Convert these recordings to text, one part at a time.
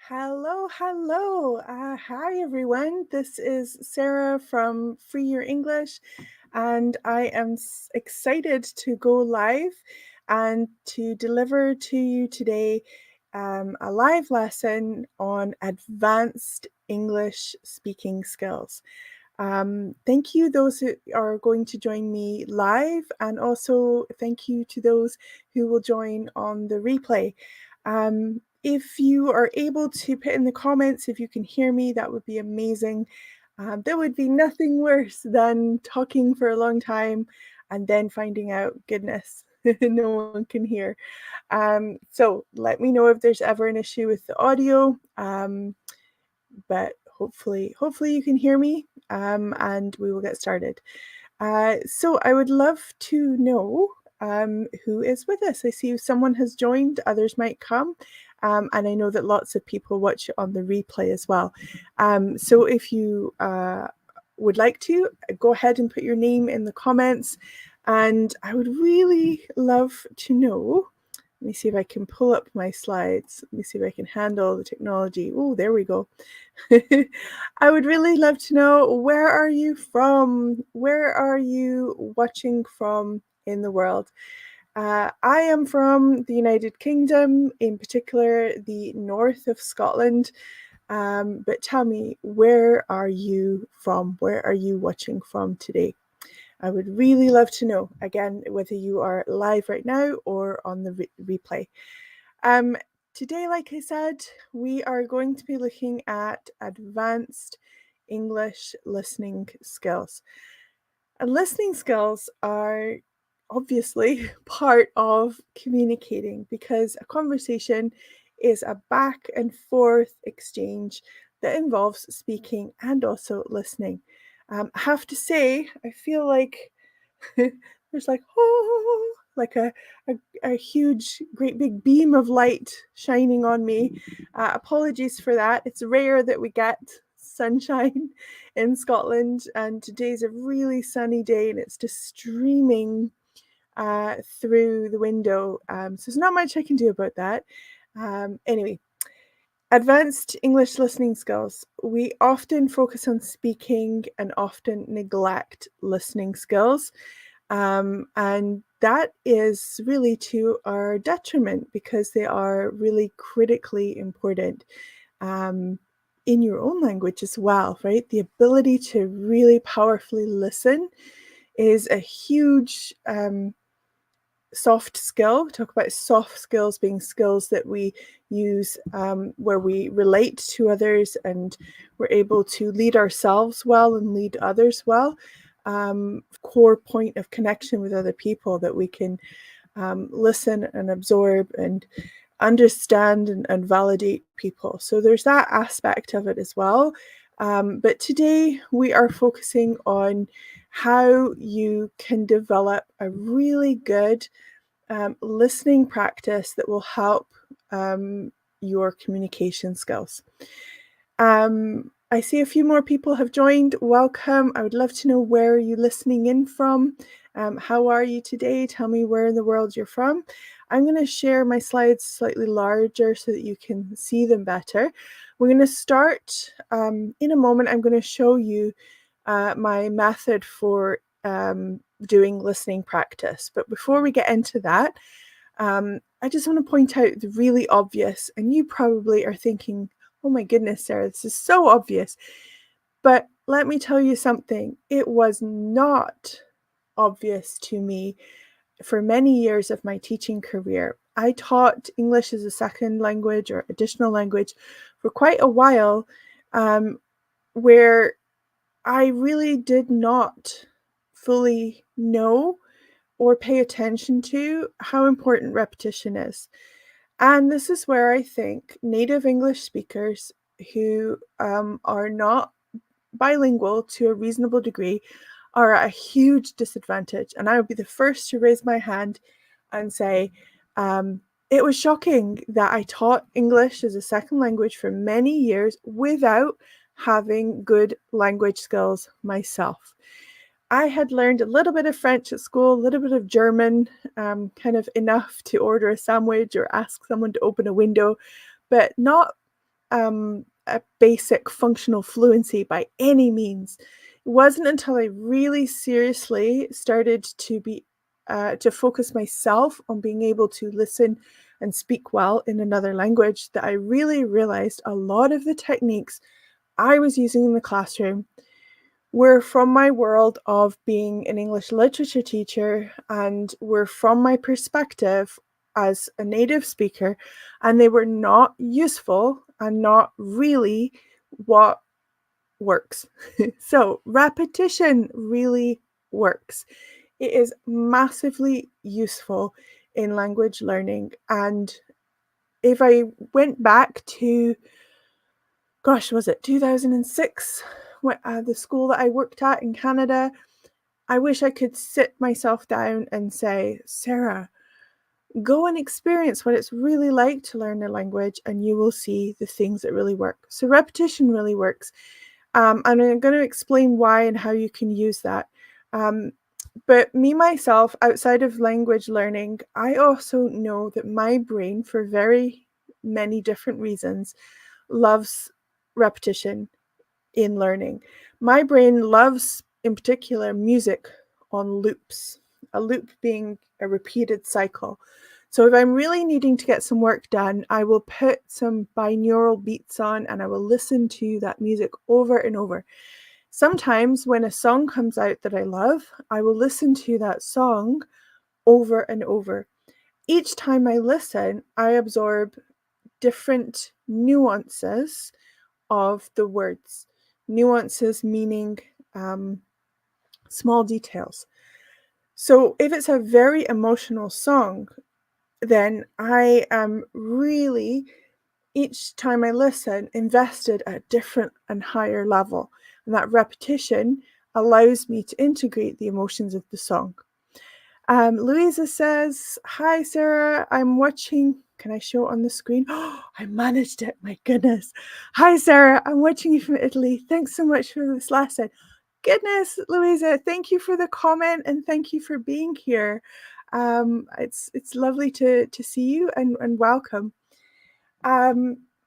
Hello, hello. Hi, everyone. This is Sarah from Free Your English, and I am excited to go live and to deliver to you today a live lesson on advanced English speaking skills. Thank you, those who are going to join me live, and also thank you to those who will join on the replay. If you are able to put in the comments if you can hear me, that would be amazing. There would be nothing worse than talking for a long time and then finding out, goodness, no one can hear. So let me know if there's ever an issue with the audio. But hopefully you can hear me, and we will get started. So I would love to know who is with us. I see someone has joined, others might come, and I know that lots of people watch it on the replay as well. So if you would like to, go ahead and put your name in the comments, and I would really love to know. Let me see if I can pull up my slides. Let me see if I can handle the technology. Oh, there we go. I would really love to know, where are you from? Where are you watching from in the world? I am from the United Kingdom, in particular the north of Scotland. But tell me, where are you from? Where are you watching from today? I would really love to know, again, whether you are live right now or on the replay. Today, like I said, we are going to be looking at advanced English listening skills. And listening skills are obviously part of communicating, because a conversation is a back and forth exchange that involves speaking and also listening. I have to say, I feel like there's like a huge, great big beam of light shining on me. Apologies for that. It's rare that we get sunshine in Scotland, and today's a really sunny day, and it's just streaming through the window. So there's not much I can do about that. Anyway, advanced English listening skills. We often focus on speaking and often neglect listening skills. And that is really to our detriment, because they are really critically important in your own language as well, right? The ability to really powerfully listen is a huge soft skill. We talk about soft skills being skills that we use where we relate to others and we're able to lead ourselves well and lead others well. Core point of connection with other people, that we can listen and absorb and understand and validate people. So there's that aspect of it as well. But today we are focusing on how you can develop a really good listening practice that will help your communication skills. I see a few more people have joined. Welcome. I would love to know, where are you listening in from? How are you today? Tell me where in the world you're from. I'm going to share my slides slightly larger so that you can see them better. We're going to start in a moment. I'm going to show you my method for doing listening practice. But before we get into that, I just want to point out the really obvious, and you probably are thinking, oh my goodness, Sarah, this is so obvious. But let me tell you something. It was not obvious to me for many years of my teaching career. I taught English as a second language or additional language for quite a while, where I really did not fully know or pay attention to how important repetition is. And this is where I think native English speakers who are not bilingual to a reasonable degree are at a huge disadvantage. And I would be the first to raise my hand and say, it was shocking that I taught English as a second language for many years without having good language skills myself. I had learned a little bit of French at school, a little bit of German, kind of enough to order a sandwich or ask someone to open a window, but not a basic functional fluency by any means. It wasn't until I really seriously started to focus myself on being able to listen and speak well in another language that I really realized a lot of the techniques I was using in the classroom were from my world of being an English literature teacher and were from my perspective as a native speaker, and they were not useful and not really what works. So, repetition really works. It is massively useful in language learning. And if I went back to, gosh, was it 2006? The school that I worked at in Canada, I wish I could sit myself down and say, Sarah, go and experience what it's really like to learn a language, and you will see the things that really work. So, repetition really works. And I'm going to explain why and how you can use that. But me, myself, outside of language learning, I also know that my brain, for very many different reasons, loves repetition in learning. My brain loves, in particular, music on loops, a loop being a repeated cycle. So if I'm really needing to get some work done, I will put some binaural beats on and I will listen to that music over and over. Sometimes when a song comes out that I love, I will listen to that song over and over. Each time I listen, I absorb different nuances of the words. Nuances meaning small details. So if it's a very emotional song, then I am really, each time I listen, invested at a different and higher level. And that repetition allows me to integrate the emotions of the song. Louisa says, hi, Sarah, I'm watching. Can I show it on the screen? Oh, I managed it. My goodness. Hi, Sarah. I'm watching you from Italy. Thanks so much for this lesson. Goodness, Louisa, thank you for the comment and thank you for being here. It's lovely to see you and welcome.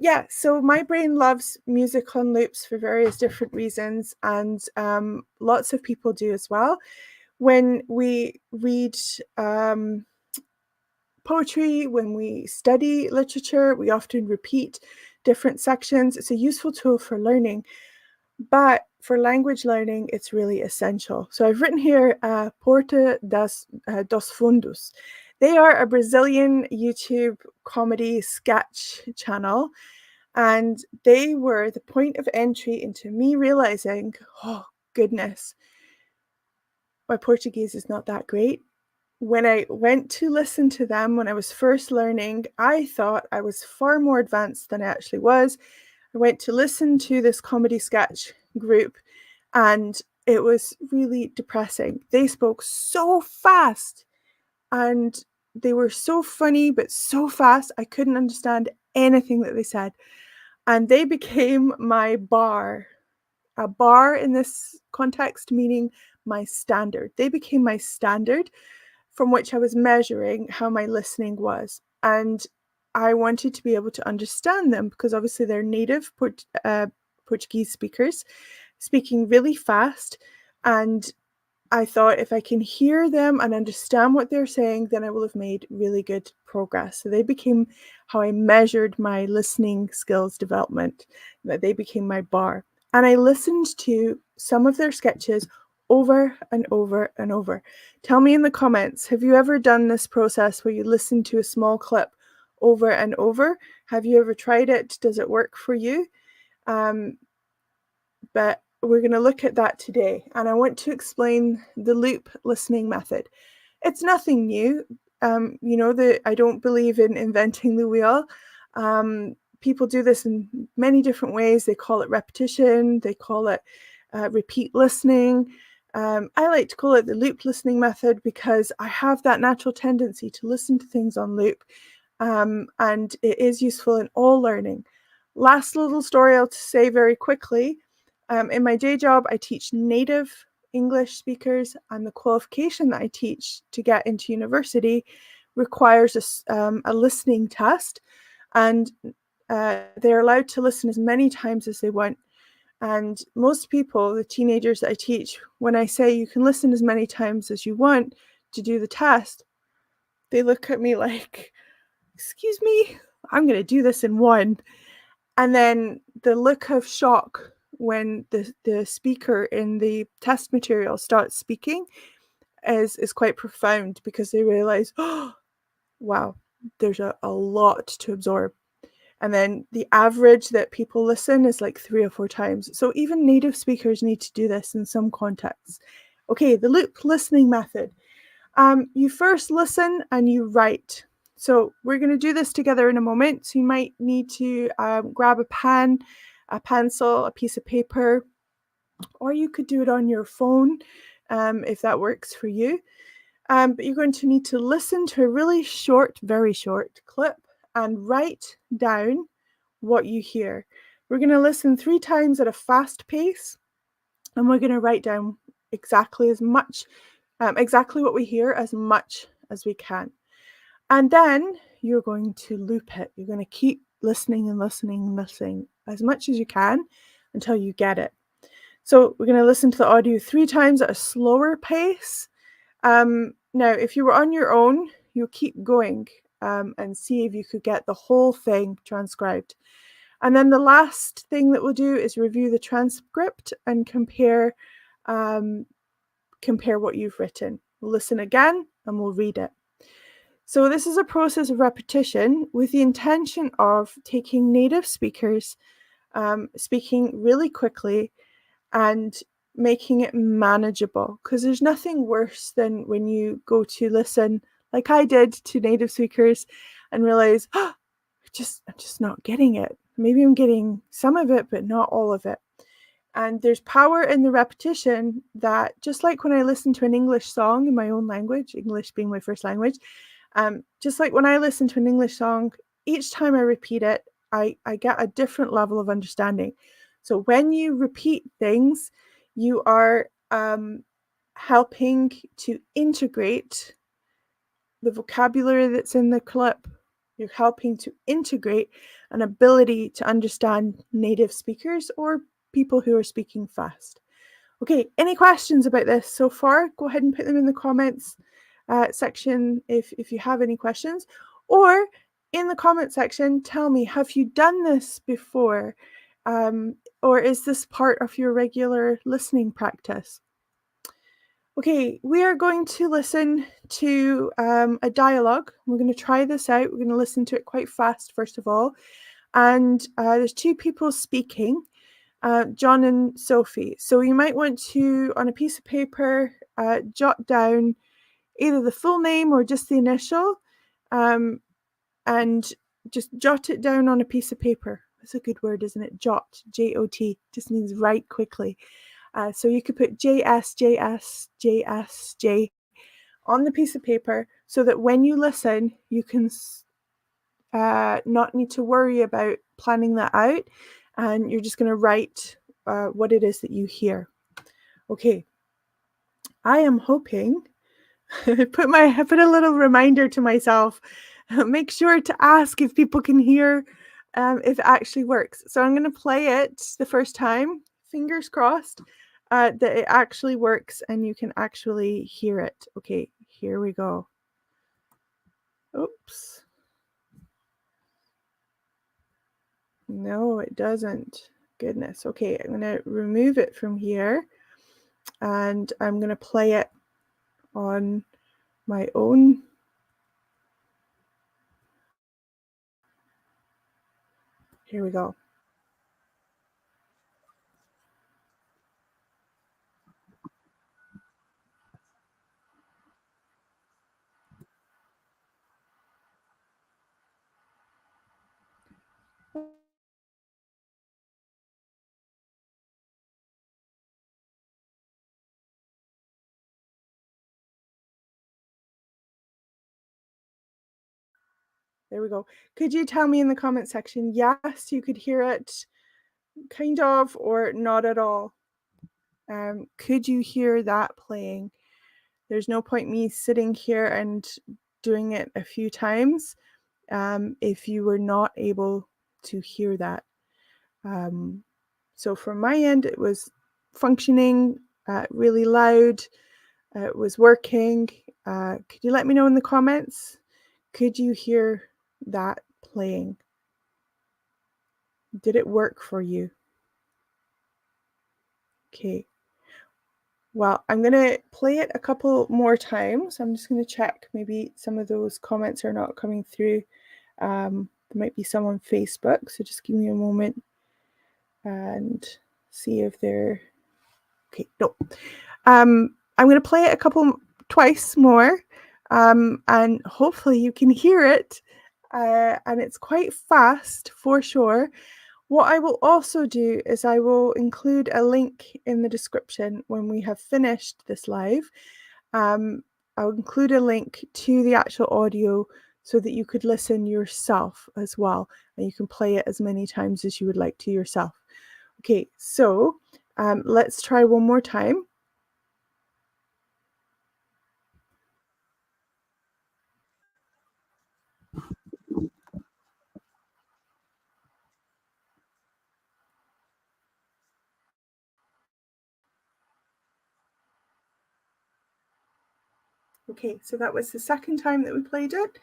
Yeah, so my brain loves music on loops for various different reasons, and lots of people do as well. When we read poetry, when we study literature, we often repeat different sections. It's a useful tool for learning, but for language learning, it's really essential. So I've written here Porta dos Fundos. They are a Brazilian YouTube comedy sketch channel, and they were the point of entry into me realizing, oh goodness, my Portuguese is not that great. When I went to listen to them when I was first learning, I thought I was far more advanced than I actually was. I went to listen to this comedy sketch group and it was really depressing. They spoke so fast and they were so funny, but so fast, I couldn't understand anything that they said. And they became my bar. A bar in this context meaning my standard. They became my standard from which I was measuring how my listening was. And I wanted to be able to understand them because obviously they're native Portuguese speakers speaking really fast. And I thought if I can hear them and understand what they're saying, then I will have made really good progress. So they became how I measured my listening skills development. They became my bar. And I listened to some of their sketches over and over and over. Tell me in the comments, have you ever done this process where you listen to a small clip over and over? Have you ever tried it? Does it work for you? But we're going to look at that today. And I want to explain the loop listening method. It's nothing new. I don't believe in inventing the wheel. People do this in many different ways. They call it repetition. They call it repeat listening. I like to call it the loop listening method because I have that natural tendency to listen to things on loop. And it is useful in all learning. Last little story I'll say very quickly. In my day job, I teach native English speakers, and the qualification that I teach to get into university requires a listening test. And they're allowed to listen as many times as they want. And most people, the teenagers that I teach, when I say you can listen as many times as you want to do the test, they look at me like, excuse me, I'm going to do this in one. And then the look of shock when the speaker in the test material starts speaking is quite profound, because they realize, oh, wow, there's a lot to absorb. And then the average that people listen is like 3 or 4 times. So even native speakers need to do this in some contexts. Okay, the loop listening method. You first listen and you write. So we're going to do this together in a moment. So you might need to grab a pen, a pencil, a piece of paper, or you could do it on your phone if that works for you. But you're going to need to listen to a really short, very short clip and write down what you hear. We're going to listen 3 times at a fast pace, and we're going to write down exactly what we hear, as much as we can. And then you're going to loop it. You're going to keep listening and listening and listening as much as you can until you get it. So we're going to listen to the audio 3 times at a slower pace. Now, if you were on your own, you'll keep going and see if you could get the whole thing transcribed. And then the last thing that we'll do is review the transcript and compare what you've written. We'll listen again and we'll read it. So this is a process of repetition with the intention of taking native speakers speaking really quickly and making it manageable, because there's nothing worse than when you go to listen, like I did, to native speakers and realize, oh, I'm just not getting it. Maybe I'm getting some of it, but not all of it. And there's power in the repetition, that just like when I listen to an English song in my own language, English being my first language, just like when I listen to an English song, each time I repeat it, I get a different level of understanding. So when you repeat things, you are helping to integrate the vocabulary that's in the clip. You're helping to integrate an ability to understand native speakers or people who are speaking fast. Okay, any questions about this so far? Go ahead and put them in the comments section if you have any questions. Or in the comment section, tell me, have you done this before? Or is this part of your regular listening practice? Okay, we are going to listen to a dialogue. We're going to try this out. We're going to listen to it quite fast, first of all. And there's 2 people speaking, John and Sophie. So you might want to, on a piece of paper, jot down either the full name or just the initial, and just jot it down on a piece of paper. That's a good word, isn't it? Jot, J-O-T, just means write quickly. So you could put JS, JS, JS, J on the piece of paper, so that when you listen, you can not need to worry about planning that out, and you're just going to write what it is that you hear. Okay, I am hoping, put a little reminder to myself, make sure to ask if people can hear, if it actually works. So I'm going to play it the first time, fingers crossed, that it actually works and you can actually hear it. Okay, here we go. Oops. No, it doesn't. Goodness. Okay, I'm going to remove it from here and I'm going to play it on my own. Here we go. There we go. Could you tell me in the comment section, yes, you could hear it, kind of, or not at all? Could you hear that playing? There's no point me sitting here and doing it a few times if you were not able to hear that. So from my end, it was functioning really loud. It was working. Could you let me know in the comments? Could you hear that playing? Did it work for you? Okay. Well, I'm going to play it a couple more times. I'm just going to check. Maybe some of those comments are not coming through. There might be some on Facebook, so just give me a moment and see if they're... Okay, no. I'm going to play it twice more, and hopefully you can hear it. And it's quite fast for sure. What I will also do is I will include a link in the description when we have finished this live. I'll include a link to the actual audio so that you could listen yourself as well, and you can play it as many times as you would like to yourself. Okay, so let's try one more time. Okay, so that was the second time that we played it.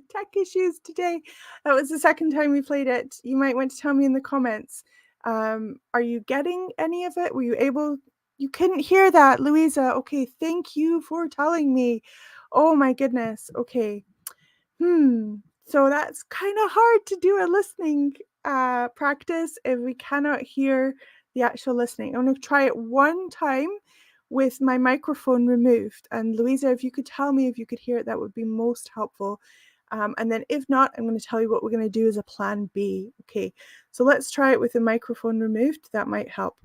Tech issues today. That was the second time we played it. You might want to tell me in the comments. Are you getting any of it? Were you able? You couldn't hear that, Louisa. Okay, thank you for telling me. Oh my goodness. Okay. So that's kind of hard to do a listening practice if we cannot hear the actual listening. I'm going to try it one time with my microphone removed. And Louisa, if you could tell me if you could hear it, that would be most helpful. And then if not, I'm going to tell you what we're going to do as a plan B. Okay, so let's try it with the microphone removed. That might help.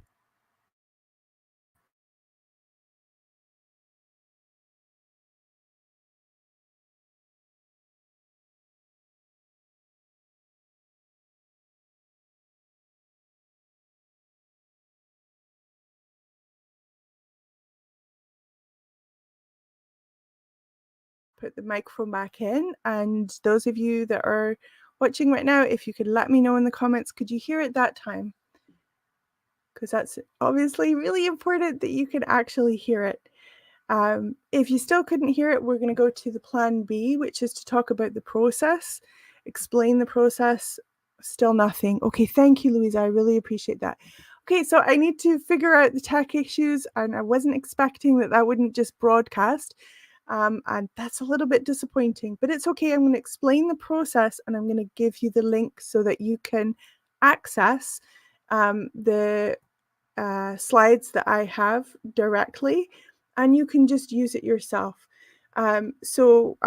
Put the microphone back in, and those of you that are watching right now, if you could let me know in the comments, could you hear it that time? Because that's obviously really important that you can actually hear it. If you still couldn't hear it, we're going to go to the plan B, which is to talk about the process, explain the process. Still nothing. Okay, thank you, Louisa. I really appreciate that. Okay, so I need to figure out the tech issues, and I wasn't expecting that wouldn't just broadcast. And that's a little bit disappointing, but it's okay. I'm going to explain the process, and I'm going to give you the link so that you can access the slides that I have directly, and you can just use it yourself. So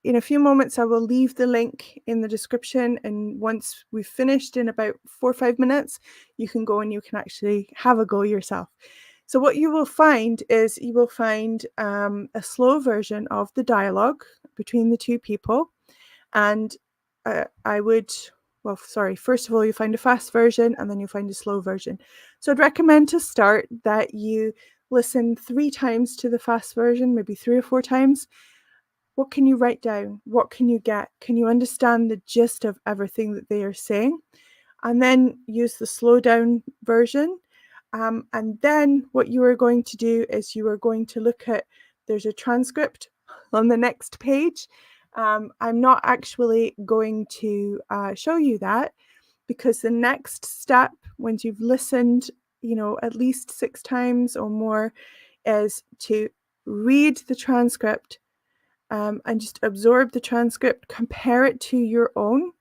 in a few moments, I will leave the link in the description, and once we've finished in about 4 or 5 minutes, you can go and you can actually have a go yourself. So what you will find is you will find a slow version of the dialogue between the two people, and first of all, you find a fast version and then you find a slow version. So I'd recommend to start that you listen 3 times to the fast version, maybe 3 or 4 times. What can you write down? What can you get? Can you understand the gist of everything that they are saying? And then use the slow down version. And then what you are going to do is you are going to look at, there's a transcript on the next page. I'm not actually going to show you that, because the next step, once you've listened, at least 6 times or more, is to read the transcript and just absorb the transcript, compare it to your own,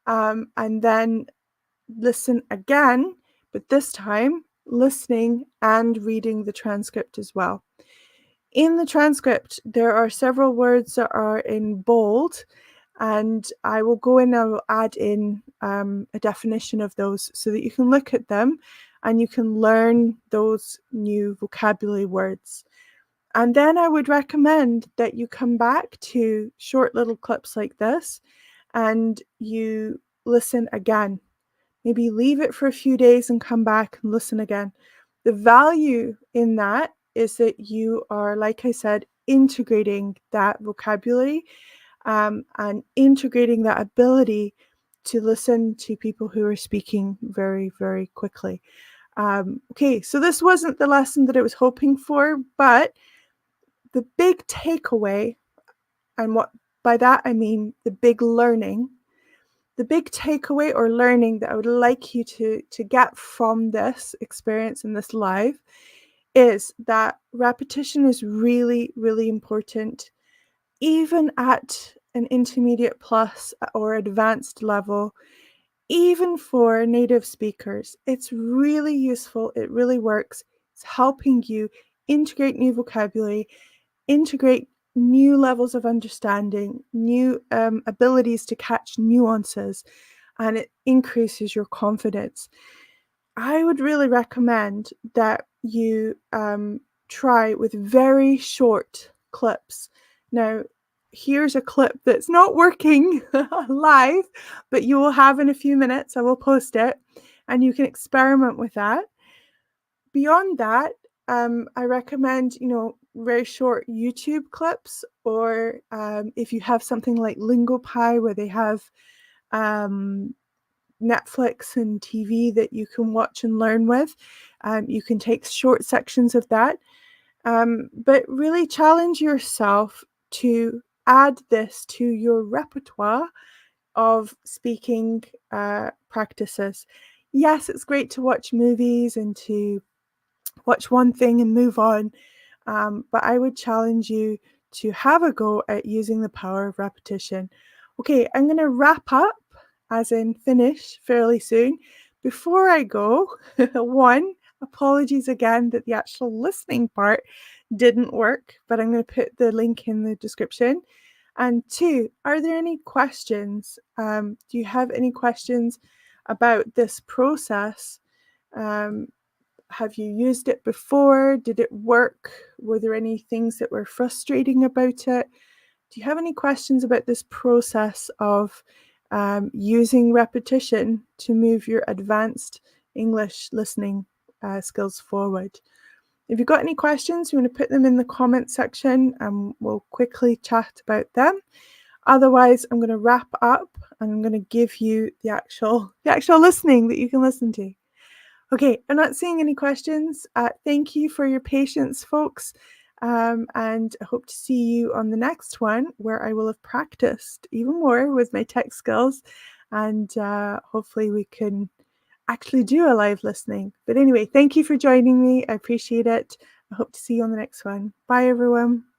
and then listen again, but this time listening and reading the transcript as well. In the transcript, there are several words that are in bold, and I will go in and I will add in a definition of those so that you can look at them and you can learn those new vocabulary words. And then I would recommend that you come back to short little clips like this and you listen again. Maybe leave it for a few days and come back and listen again. The value in that is that you are, like I said, integrating that vocabulary and integrating that ability to listen to people who are speaking very, very quickly. Okay, so this wasn't the lesson that I was hoping for, but the big takeaway, and what by that I mean the big learning, the big takeaway or learning that I would like you to get from this experience in this live is that repetition is really, really important, even at an intermediate plus or advanced level, even for native speakers. It's really useful. It really works. It's helping you integrate new vocabulary, integrate new levels of understanding, new abilities to catch nuances, and it increases your confidence. I would really recommend that you try with very short clips. Now, here's a clip that's not working live, but you will have in a few minutes. I will post it, and you can experiment with that. Beyond that, I recommend, very short YouTube clips, or if you have something like LingoPie where they have Netflix and TV that you can watch and learn with, you can take short sections of that, but really challenge yourself to add this to your repertoire of speaking practices. Yes, it's great to watch movies and to watch one thing and move on. But I would challenge you to have a go at using the power of repetition. Okay, I'm going to wrap up, as in finish, fairly soon. Before I go, one, apologies again that the actual listening part didn't work, but I'm going to put the link in the description. And two, are there any questions? Do you have any questions about this process? Have you used it before? Did it work? Were there any things that were frustrating about it? Do you have any questions about this process of using repetition to move your advanced English listening skills forward? If you've got any questions, you want to put them in the comment section and we'll quickly chat about them. Otherwise, I'm going to wrap up and I'm going to give you the actual listening that you can listen to. Okay, I'm not seeing any questions. Thank you for your patience, folks. And I hope to see you on the next one where I will have practiced even more with my tech skills. And hopefully we can actually do a live listening. But anyway, thank you for joining me. I appreciate it. I hope to see you on the next one. Bye, everyone.